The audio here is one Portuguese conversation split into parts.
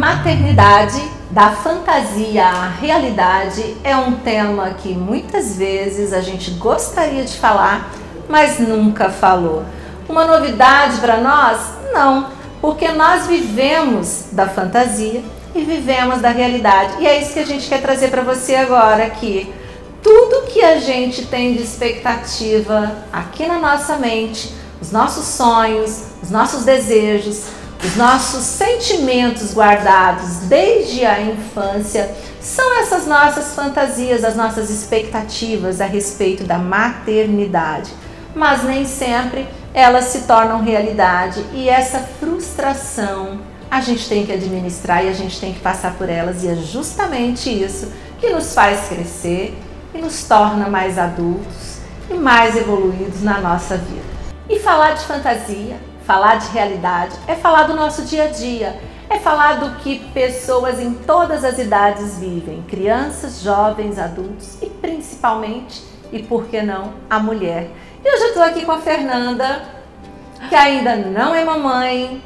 Maternidade, da fantasia à realidade, é um tema que muitas vezes a gente gostaria de falar, mas nunca falou. Uma novidade para nós? Não, porque nós vivemos da fantasia e vivemos da realidade. E é isso que a gente quer trazer para você agora aqui. Tudo que a gente tem de expectativa aqui na nossa mente, os nossos sonhos, os nossos desejos, os nossos sentimentos guardados desde a infância, são essas nossas fantasias, as nossas expectativas a respeito da maternidade. Mas nem sempre elas se tornam realidade e essa frustração a gente tem que administrar e a gente tem que passar por elas, e é justamente isso que nos faz crescer e nos torna mais adultos e mais evoluídos na nossa vida. E falar de fantasia, falar de realidade, é falar do nosso dia a dia, é falar do que pessoas em todas as idades vivem, crianças, jovens, adultos e principalmente, e por que não, a mulher. E hoje eu estou aqui com a Fernanda, que ainda não é mamãe,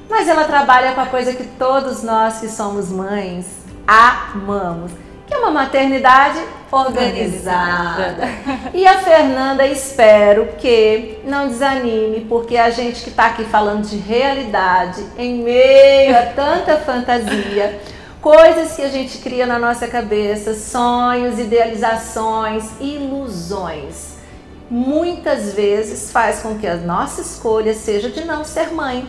mas ela trabalha com a coisa que todos nós que somos mães amamos, que é uma maternidade organizada. E a Fernanda, espero que não desanime, porque a gente que está aqui falando de realidade, em meio a tanta fantasia, coisas que a gente cria na nossa cabeça, sonhos, idealizações, ilusões, muitas vezes faz com que a nossa escolha seja de não ser mãe.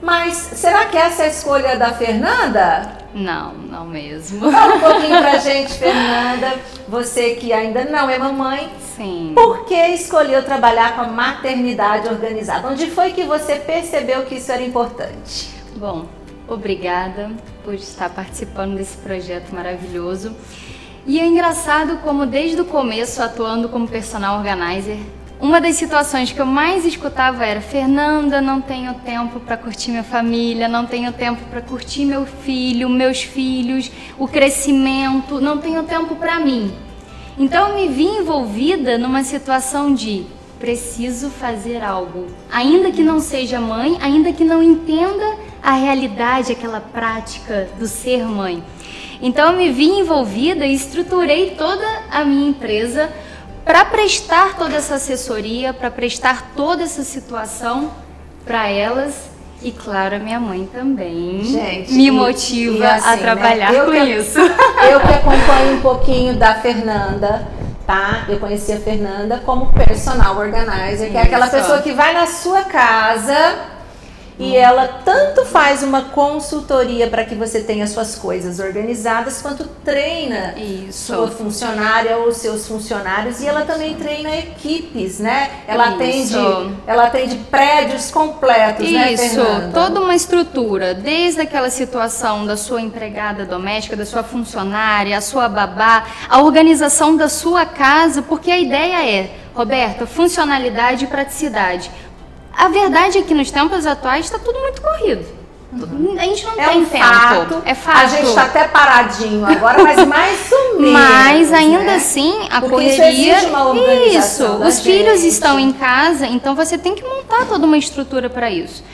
Mas será que essa é a escolha da Fernanda? Não, não mesmo. Fala um pouquinho pra gente, Fernanda, você que ainda não é mamãe. Sim. Por que escolheu trabalhar com a maternidade organizada? Onde foi que você percebeu que isso era importante? Bom, obrigada por estar participando desse projeto maravilhoso. E é engraçado como desde o começo, atuando como personal organizer, uma das situações que eu mais escutava era: Fernanda, não tenho tempo para curtir minha família, não tenho tempo para curtir meu filho, meus filhos, o crescimento, não tenho tempo para mim. Então eu me vi envolvida numa situação de preciso fazer algo, ainda que não seja mãe, ainda que não entenda a realidade, aquela prática do ser mãe. Então eu me vi envolvida e estruturei toda a minha empresa para prestar toda essa assessoria, para prestar toda essa situação para elas. E claro, a minha mãe também me motiva assim, a trabalhar com isso. Eu que acompanho um pouquinho da Fernanda, tá? Eu conheci a Fernanda como personal organizer, que é aquela pessoa que vai na sua casa e ela tanto faz uma consultoria para que você tenha suas coisas organizadas, quanto treina sua funcionária ou seus funcionários, e ela também treina equipes, né? Ela atende prédios completos, né, Fernanda? Toda uma estrutura, desde aquela situação da sua empregada doméstica, da sua funcionária, a sua babá, a organização da sua casa, porque a ideia é, Roberta, funcionalidade e praticidade. A verdade é que nos tempos atuais está tudo muito corrido. A gente não tem tempo. É fato. A gente está até paradinho agora, mas mais ou menos. Mas ainda assim, a correria. Isso exige uma organização da os filhos gente. Estão em casa, então você tem que montar toda uma estrutura para isso.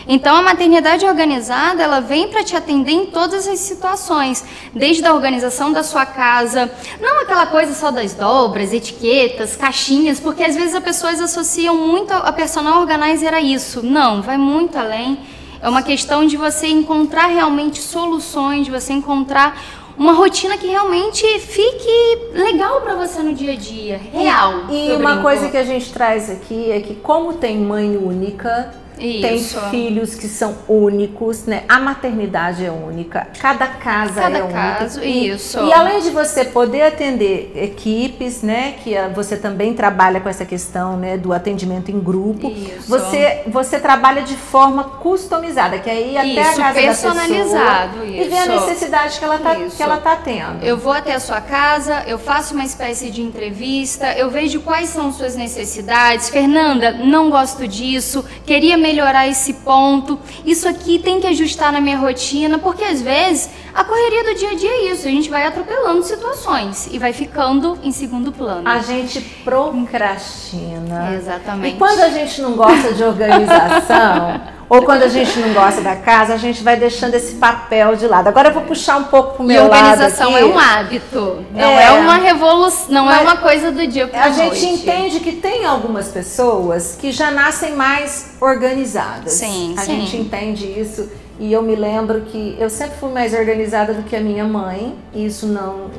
Então a maternidade organizada, ela vem para te atender em todas as situações, desde a organização da sua casa, não aquela coisa só das dobras, etiquetas, caixinhas, porque às vezes as pessoas associam muito a personal organizer a isso. Não, vai muito além. É uma questão de você encontrar realmente soluções, de você encontrar uma rotina que realmente fique legal para você no dia a dia, real. E uma coisa que a gente traz aqui é que, como tem mãe única, tem filhos que são únicos, né? A maternidade é única, cada casa é única. E além de você poder atender equipes, né? Que você também trabalha com essa questão, né? Do atendimento em grupo. Você trabalha de forma customizada, que aí até a casa personalizado, da pessoa e ver a necessidade que ela tá tendo. Eu vou até a sua casa, eu faço uma espécie de entrevista, eu vejo quais são suas necessidades. Fernanda, não gosto disso, queria melhorar esse ponto, isso aqui tem que ajustar na minha rotina, porque às vezes A correria do dia a dia é isso, a gente vai atropelando situações e vai ficando em segundo plano. A gente procrastina. Exatamente. E quando a gente não gosta de organização, ou quando a gente não gosta da casa, a gente vai deixando esse papel de lado. Agora eu vou puxar um pouco pro meu lado aqui. Organização é um hábito, não é uma revolução, não é uma coisa do dia para a noite. A gente entende que tem algumas pessoas que já nascem mais organizadas. Sim, a gente entende isso. E eu me lembro que eu sempre fui mais organizada do que a minha mãe. Isso não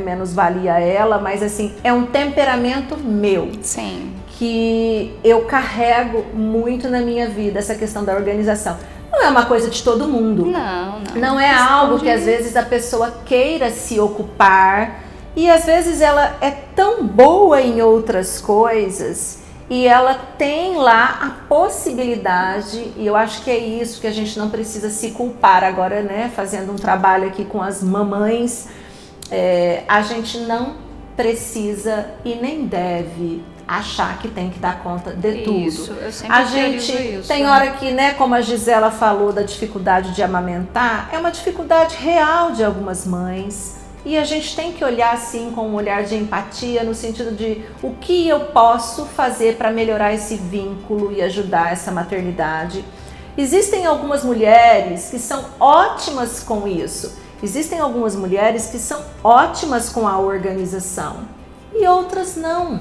menos valia ela, mas assim, é um temperamento meu. Sim. Que eu carrego muito na minha vida, essa questão da organização. Não é uma coisa de todo mundo. Não é algo que às vezes a pessoa queira se ocupar. E às vezes ela é tão boa em outras coisas e ela tem lá a possibilidade, e eu acho que é isso que a gente não precisa se culpar agora, né? Fazendo um trabalho aqui com as mamães, a gente não precisa e nem deve achar que tem que dar conta de tudo. Isso, eu sempre a gente isso, tem hora que, né, como a Gisela falou da dificuldade de amamentar, é uma dificuldade real de algumas mães. E a gente tem que olhar assim com um olhar de empatia, no sentido de o que eu posso fazer para melhorar esse vínculo e ajudar essa maternidade. Existem algumas mulheres que são ótimas com isso. Existem algumas mulheres que são ótimas com a organização e outras não.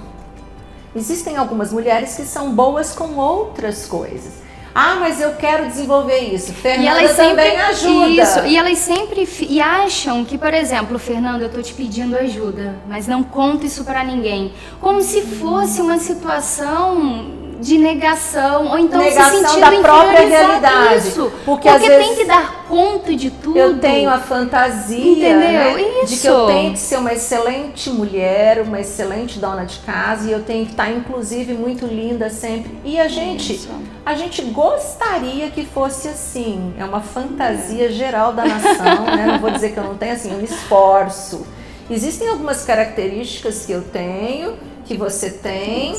Existem algumas mulheres que são boas com outras coisas. Ah, mas eu quero desenvolver isso. Fernanda também ajuda. Isso, e elas sempre acham que, por exemplo, Fernanda, eu tô te pedindo ajuda, mas não conta isso pra ninguém. Como se fosse uma situação de negação, ou então negação se sentindo da própria realidade. Isso, porque às vezes tem que dar conta de tudo. Eu tenho a fantasia, né, de que eu tenho que ser uma excelente mulher, uma excelente dona de casa, e eu tenho que estar, inclusive, muito linda sempre. E a gente gostaria que fosse assim. É uma fantasia geral da nação, né? Não vou dizer que eu não tenho, assim, eu me esforço. Existem algumas características que eu tenho, que você tem,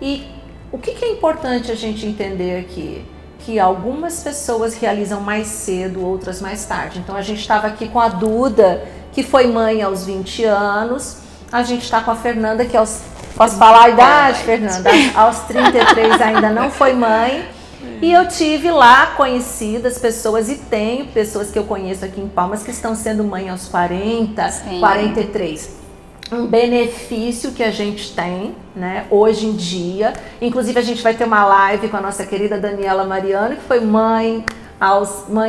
e o que é importante a gente entender aqui? Que algumas pessoas realizam mais cedo, outras mais tarde. Então a gente estava aqui com a Duda, que foi mãe aos 20 anos. A gente está com a Fernanda, que posso falar a idade, Fernanda? Aos 33 ainda não foi mãe. E eu tive lá conhecidas pessoas, e tenho pessoas que eu conheço aqui em Palmas que estão sendo mãe aos 40, 43. Um benefício que a gente tem, né, hoje em dia. Inclusive a gente vai ter uma live com a nossa querida Daniela Mariano, que foi mãe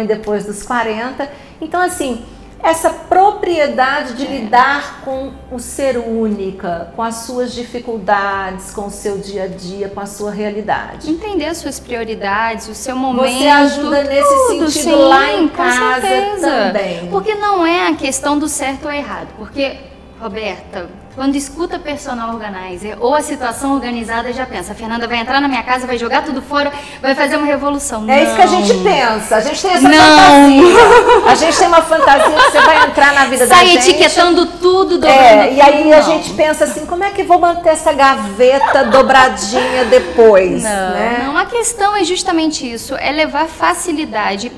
depois dos 40. Então assim, essa propriedade de lidar com o ser única, com as suas dificuldades, com o seu dia a dia, com a sua realidade. Entender as suas prioridades, o seu momento. Você ajuda nesse sentido lá em casa também. Porque não é a questão do certo ou errado, porque, Roberta, quando escuta personal organizer ou a situação organizada, já pensa, a Fernanda vai entrar na minha casa, vai jogar tudo fora, vai fazer uma revolução. É isso que a gente pensa, a gente tem essa fantasia. A gente tem uma fantasia que você vai entrar na vida da gente. Sai etiquetando tudo, dobrando e aí a gente pensa assim, como é que vou manter essa gaveta dobradinha depois? Não, a questão é justamente isso, é levar facilidade.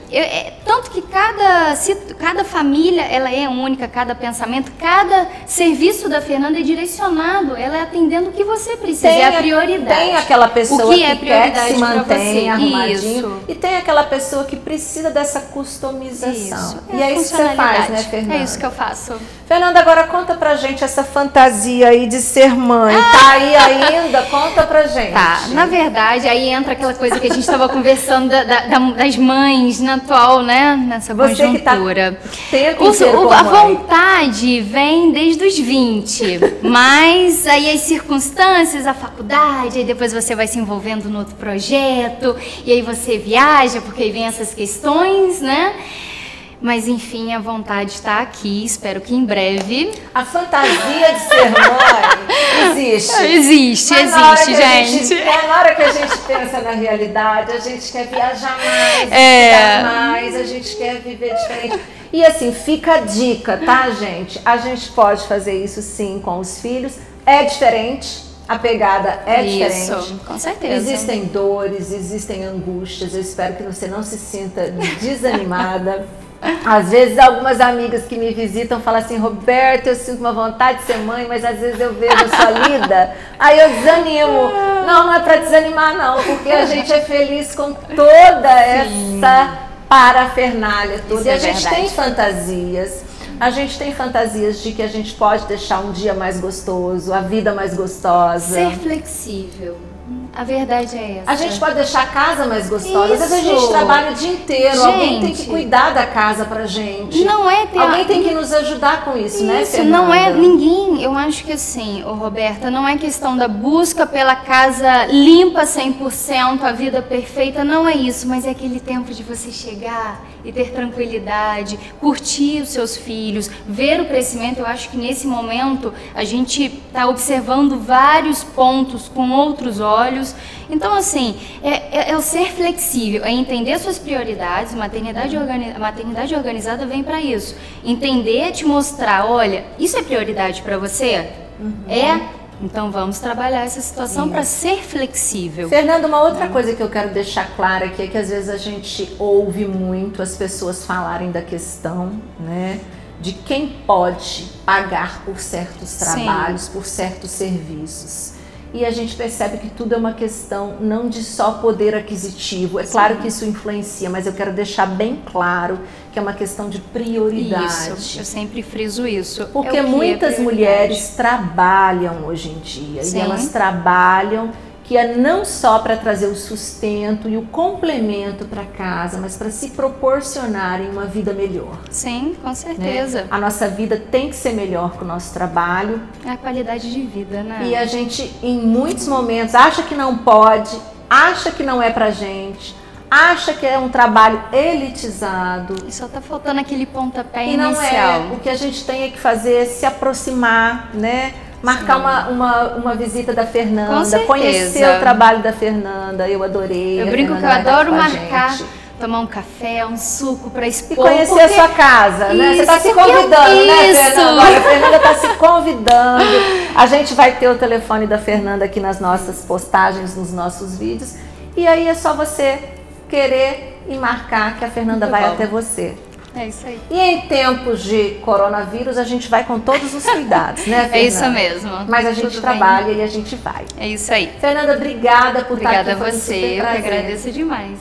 Tanto que cada família, ela é única, cada pensamento, cada serviço da Fernanda é direcionado, ela é atendendo o que você precisa, é a prioridade. Tem aquela pessoa que quer que se mantenha arrumadinho, isso. E tem aquela pessoa que precisa dessa customização. Isso. E é isso que você faz, né, Fernanda? É isso que eu faço. Fernanda, agora conta pra gente essa fantasia aí de ser mãe. Tá aí ainda? Conta pra gente. Tá, na verdade, aí entra aquela coisa que a gente estava conversando das mães na atual, né, nessa conjuntura. A vontade vem desde os 20, mas aí as circunstâncias, a faculdade, aí depois você vai se envolvendo no outro projeto, e aí você viaja, porque aí vem essas questões, né? Mas enfim, a vontade está aqui, espero que em breve. A fantasia de ser mãe existe. Existe, gente. Na hora que a gente pensa na realidade, a gente quer viajar mais, estudar mais, a gente quer viver diferente. E assim, fica a dica, tá, gente? A gente pode fazer isso sim com os filhos. É diferente, a pegada é diferente. Isso, com certeza. Existem dores, existem angústias. Eu espero que você não se sinta desanimada. Às vezes algumas amigas que me visitam falam assim, Roberta, eu sinto uma vontade de ser mãe, mas às vezes eu vejo a sua lida, aí eu desanimo. Não é para desanimar não, porque a gente é feliz com toda essa parafernália toda. E a gente tem fantasias. A gente tem fantasias de que a gente pode deixar um dia mais gostoso, a vida mais gostosa. Ser flexível. A verdade é essa. A gente pode deixar a casa mais gostosa. Às vezes a gente trabalha o dia inteiro, alguém tem que cuidar da casa pra gente. Não é ter... Alguém tem que nos ajudar com isso, né, Fernanda? Não é ninguém. Eu acho que assim, Roberta, não é questão da busca pela casa limpa 100%, a vida perfeita, não é isso, mas é aquele tempo de você chegar e ter tranquilidade, curtir os seus filhos, ver o crescimento. Eu acho que nesse momento a gente está observando vários pontos com outros olhos. Então, assim, é o ser flexível, é entender suas prioridades. Maternidade organizada vem para isso. Entender, te mostrar, olha, isso é prioridade para você? Então vamos trabalhar essa situação para ser flexível. Fernanda, uma outra coisa que eu quero deixar clara aqui é que às vezes a gente ouve muito as pessoas falarem da questão, né, de quem pode pagar por certos trabalhos, por certos serviços. E a gente percebe que tudo é uma questão não de só poder aquisitivo. É claro que isso influencia, mas eu quero deixar bem claro que é uma questão de prioridade. Isso, eu sempre friso isso. Porque muitas mulheres trabalham hoje em dia. E elas trabalham que é não só para trazer o sustento e o complemento para casa, mas para se proporcionarem uma vida melhor. Sim, com certeza. Né? A nossa vida tem que ser melhor com o nosso trabalho. É a qualidade de vida, né? E a gente, em muitos momentos, acha que não pode, acha que não é pra gente, acha que é um trabalho elitizado. E só tá faltando aquele pontapé inicial. inicial. O que a gente tem é que fazer é se aproximar, né? Marcar uma visita da Fernanda, conhecer o trabalho da Fernanda, eu adorei. Eu brinco que eu adoro marcar, tomar um café, um suco para expor. E conhecer a sua casa, né? Você está se convidando, né, Fernanda? A Fernanda está se convidando. A gente vai ter o telefone da Fernanda aqui nas nossas postagens, nos nossos vídeos. E aí é só você querer e marcar que a Fernanda vai até você. É isso aí. E em tempos de coronavírus, a gente vai com todos os cuidados, né, Fernanda? É isso mesmo. Mas a gente trabalha e a gente vai. É isso aí. Fernanda, obrigada por estar aqui. Obrigada a você, eu que agradeço demais.